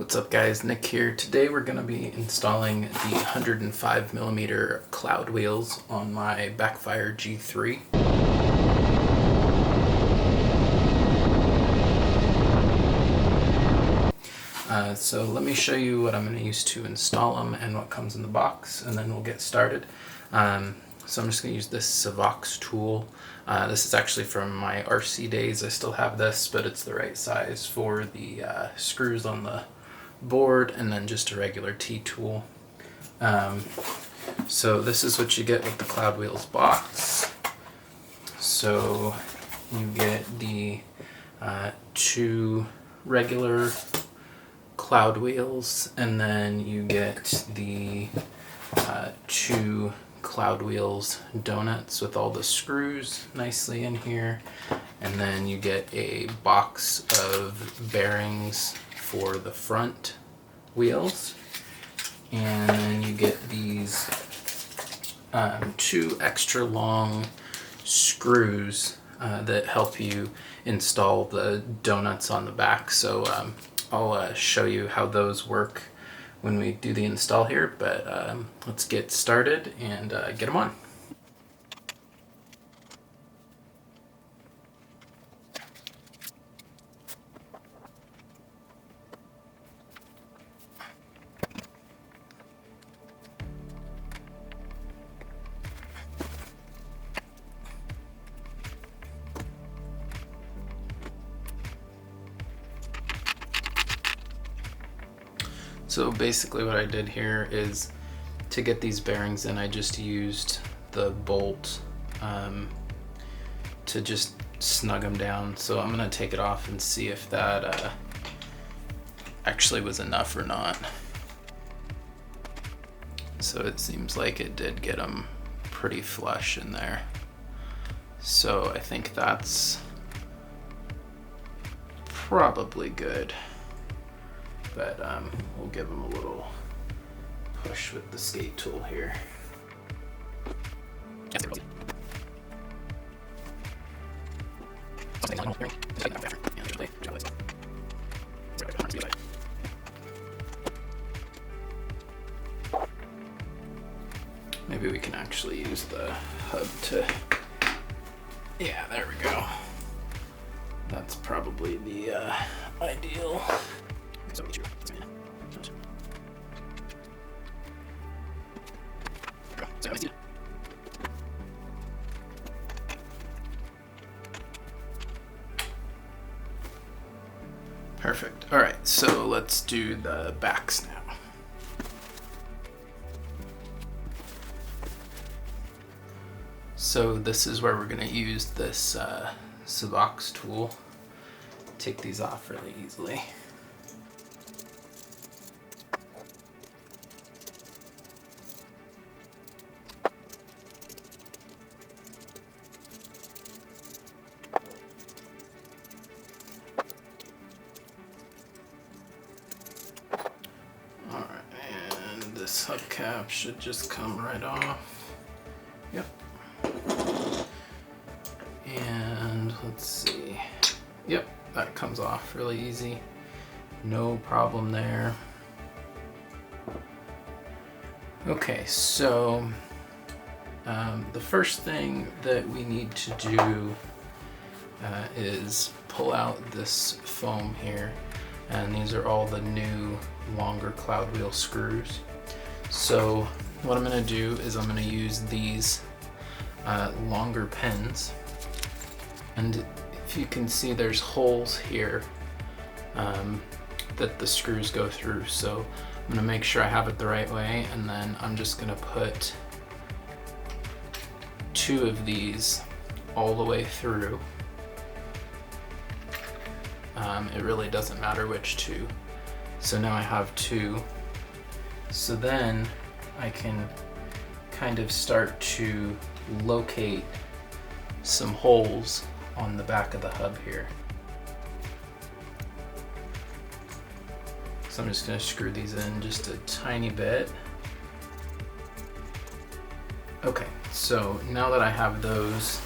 What's up guys, Nick here. Today we're going to be installing the 105mm Cloudwheels on my Backfire G3. So let me show you what I'm going to use to install them and what comes in the box, and then we'll get started. So I'm just going to use this Savox tool. This is actually from my RC days. I still have this, but it's the right size for the screws on the board, and then just a regular T-tool. So this is what you get with the Cloudwheels box. So you get the two regular Cloudwheels, and then you get the two Cloudwheels donuts with all the screws nicely in here, and then you get a box of bearings for the front wheels, and then you get these two extra long screws that help you install the donuts on the back. So I'll show you how those work when we do the install here, but let's get started and get them on. So basically what I did here is, to get these bearings in, I just used the bolt to just snug them down. So I'm going to take it off and see if that actually was enough or not. So it seems like it did get them pretty flush in there. So I think that's probably good. But we'll give them a little push with the skate tool here. Maybe we can actually use the hub to, yeah, there we go. That's probably the ideal. Perfect. All right, so let's do the backs now. So this is where we're going to use this Savox tool. Take these off really easily. This hubcap should just come right off. Yep. And let's see. Yep, that comes off really easy. No problem there. Okay, so the first thing that we need to do is pull out this foam here. And these are all the new longer Cloudwheel screws. So what I'm going to do is I'm going to use these longer pins, and if you can see, there's holes here that the screws go through. So I'm going to make sure I have it the right way, and then I'm just going to put two of these all the way through. It really doesn't matter which two. So now I have two. So then I can kind of start to locate some holes on the back of the hub here. So I'm just going to screw these in just a tiny bit. Okay, so now that I have those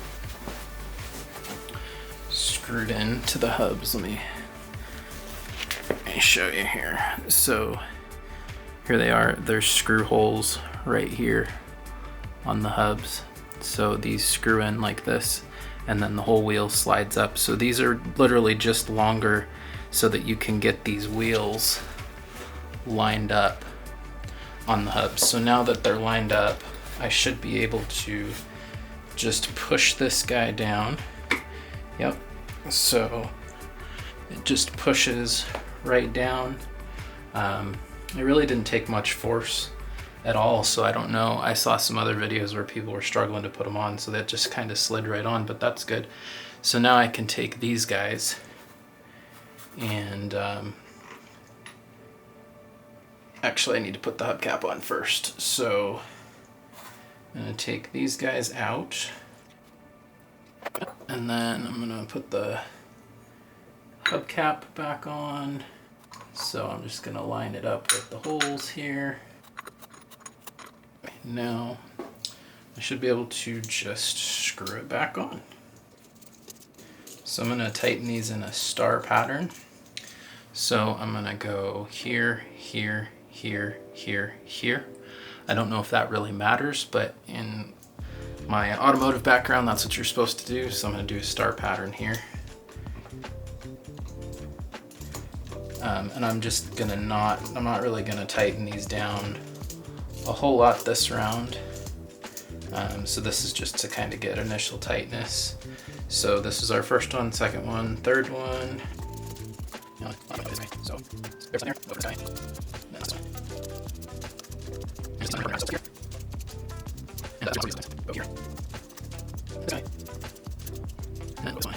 screwed in to the hubs, let me show you here. So here they are. There's screw holes right here on the hubs. So these screw in like this, and then the whole wheel slides up. So these are literally just longer so that you can get these wheels lined up on the hubs. So now that they're lined up, I should be able to just push this guy down. Yep. So it just pushes right down. It really didn't take much force at all, so I don't know. I saw some other videos where people were struggling to put them on, so that just kind of slid right on, but that's good. So now I can take these guys and actually I need to put the hubcap on first. So I'm going to take these guys out, and then I'm going to put the hubcap back on. So I'm just going to line it up with the holes here. Now I should be able to just screw it back on. So I'm going to tighten these in a star pattern. So I'm going to go here, here, here, here, here. I don't know if that really matters, but in my automotive background, that's what you're supposed to do. So I'm going to do a star pattern here. And I'm just gonna I'm not really gonna tighten these down a whole lot this round. So this is just to kind of get initial tightness. So this is our first one, second one, third one. So there's there, over time. And then this one. And that's over here. This guy. And then this one.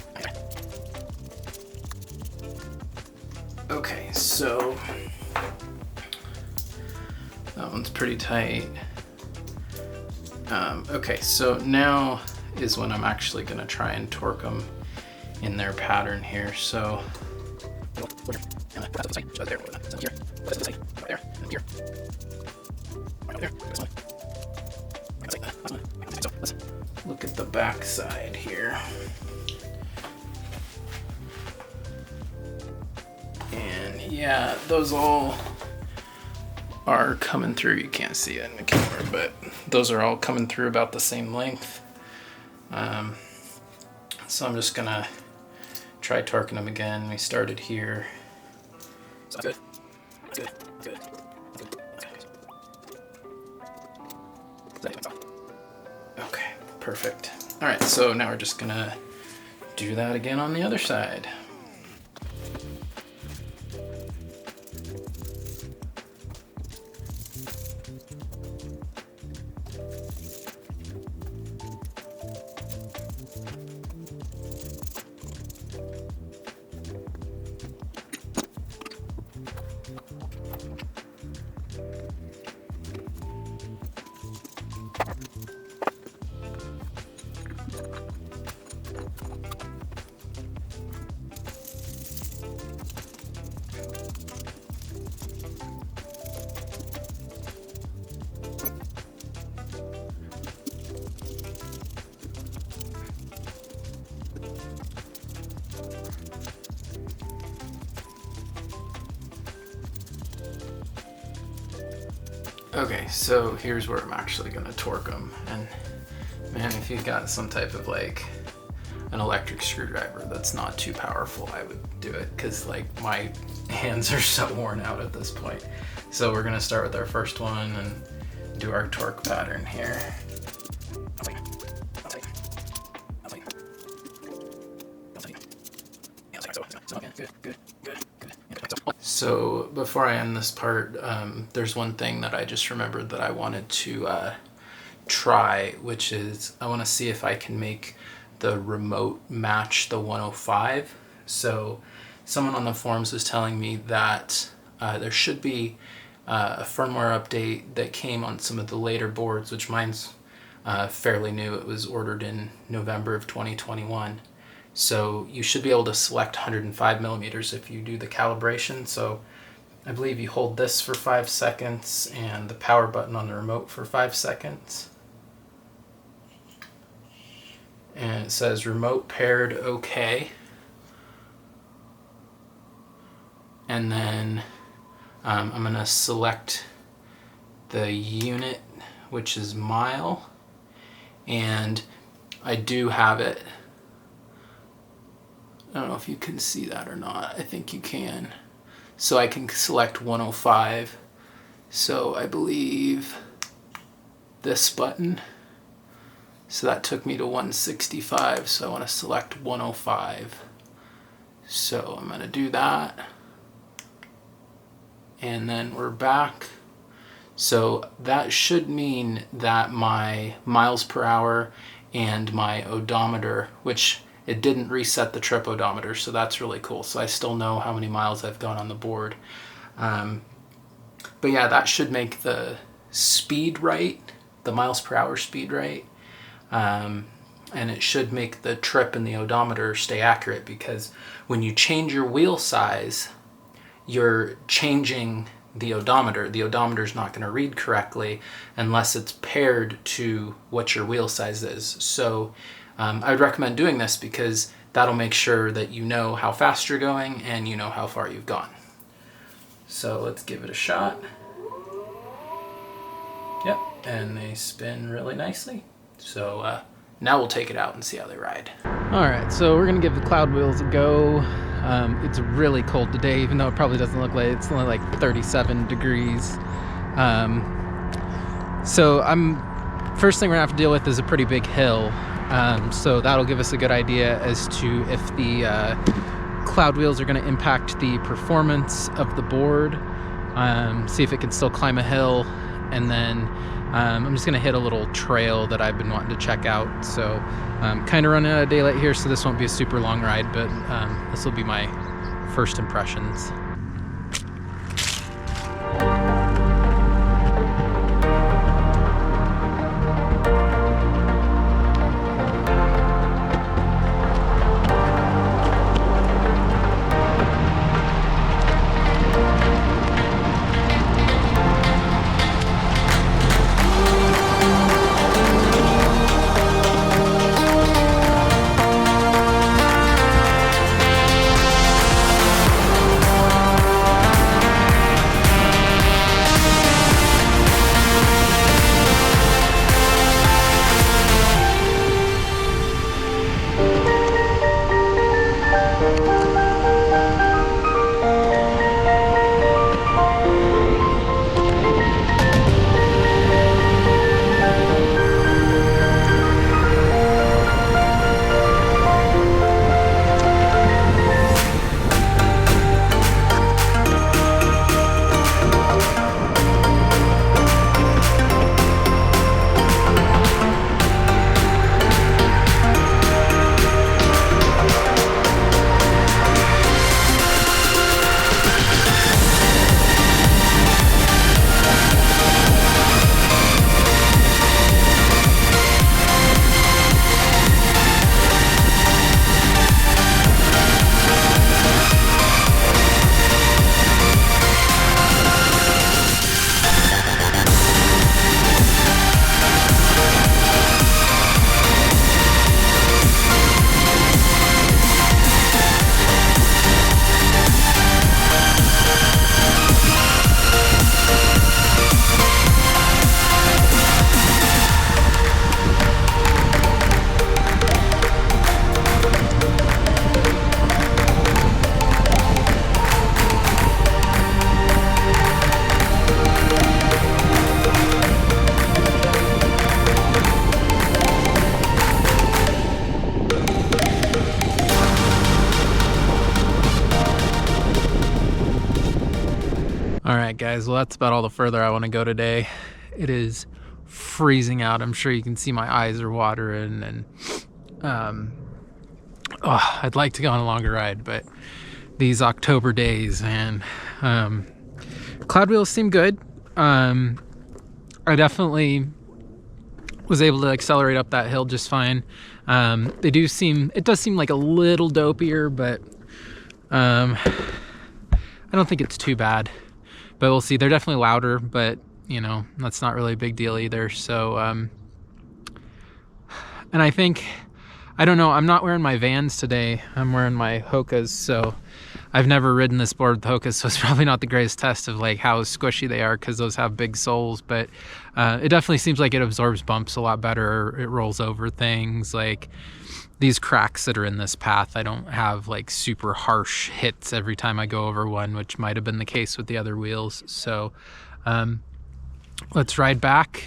Okay, so that one's pretty tight. Okay, so now is when I'm actually going to try and torque them in their pattern here. So look at the back side here. And yeah, those all are coming through. You can't see it in the camera, but those are all coming through about the same length. So I'm just gonna try torquing them again. We started here. So good. Good. Good. Good. Okay, perfect. All right, so now we're just gonna do that again on the other side. Okay, so here's where I'm actually going to torque them. And man, if you've got some type of like an electric screwdriver that's not too powerful, I would do it, because like my hands are so worn out at this point. So we're going to start with our first one and do our torque pattern here. So before I end this part, there's one thing that I just remembered that I wanted to try, which is I want to see if I can make the remote match the 105. So someone on the forums was telling me that there should be a firmware update that came on some of the later boards, which mine's fairly new. It was ordered in November of 2021. So you should be able to select 105 millimeters if you do the calibration. So I believe you hold this for 5 seconds and the power button on the remote for 5 seconds. And it says remote paired okay. and then I'm going to select the unit, which is mile, and I do have it. I don't know if you can see that or not. I think you can. So I can select 105. So I believe this button. So that took me to 165. So I want to select 105. So I'm going to do that. And then we're back. So that should mean that my miles per hour and my odometer, which it didn't reset the trip odometer, so that's really cool. So I still know how many miles I've gone on the board. But yeah, that should make the speed right, the miles per hour speed right. And it should make the trip and the odometer stay accurate, because when you change your wheel size, you're changing the odometer. The odometer is not going to read correctly unless it's paired to what your wheel size is. So I would recommend doing this, because that'll make sure that you know how fast you're going and you know how far you've gone. So let's give it a shot. Yep, and they spin really nicely. So now we'll take it out and see how they ride. All right, so we're gonna give the Cloudwheels a go. It's really cold today, even though it probably doesn't look like it's only like 37 degrees. So first thing we're gonna have to deal with is a pretty big hill. So that'll give us a good idea as to if the Cloudwheels are going to impact the performance of the board. See if it can still climb a hill, and then I'm just going to hit a little trail that I've been wanting to check out. So kind of running out of daylight here, so this won't be a super long ride, but this will be my first impressions. All right, guys, well, that's about all the further I want to go today. It is freezing out. I'm sure you can see my eyes are watering, and I'd like to go on a longer ride, but these October days, man. Cloudwheels seem good. I definitely was able to accelerate up that hill just fine. It does seem like a little dopier, but I don't think it's too bad. But we'll see. They're definitely louder, but you know, that's not really a big deal either. So, and I think, I don't know, I'm not wearing my Vans today. I'm wearing my Hokas, so I've never ridden this board with Hoka, so it's probably not the greatest test of like how squishy they are, because those have big soles, but it definitely seems like it absorbs bumps a lot better. It rolls over things. Like these cracks that are in this path, I don't have like super harsh hits every time I go over one, which might have been the case with the other wheels. So let's ride back.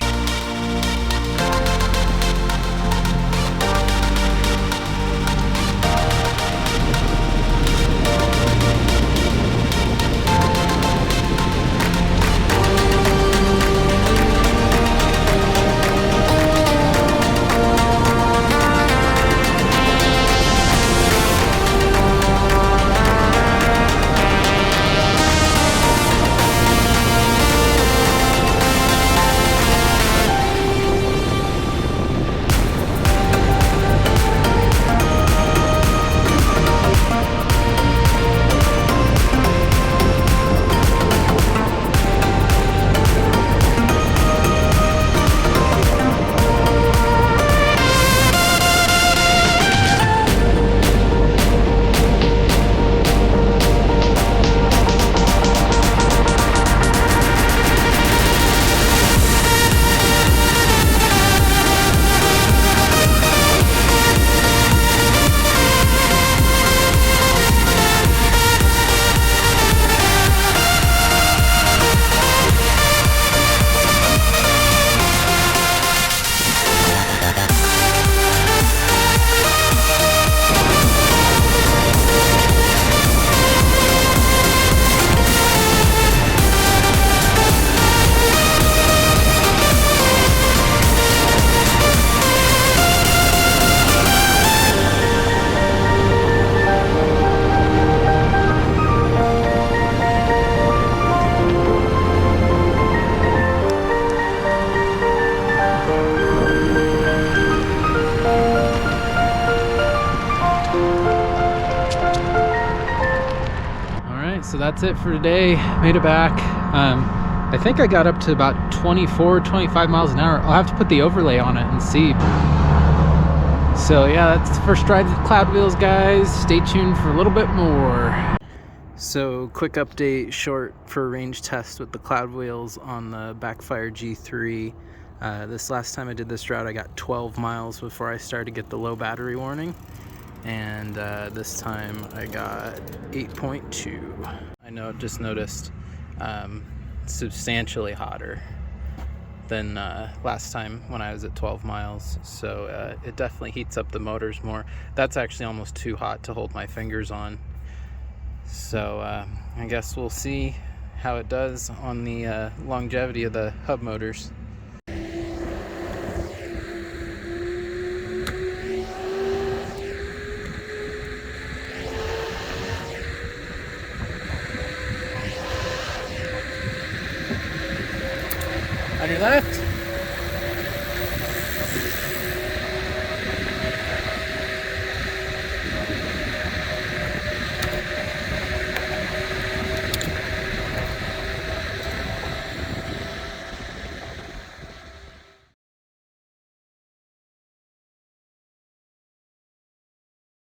So that's it for today. Made it back. I think I got up to about 24, 25 miles an hour. I'll have to put the overlay on it and see. So yeah, that's the first ride with Cloudwheels, guys. Stay tuned for a little bit more. So quick update, short for a range test with the Cloudwheels on the Backfire G3. This last time I did this route, I got 12 miles before I started to get the low battery warning. And this time I got 8.2. I know, just noticed substantially hotter than last time when I was at 12 miles. So it definitely heats up the motors more. That's actually almost too hot to hold my fingers on. So I guess we'll see how it does on the longevity of the hub motors. Under left.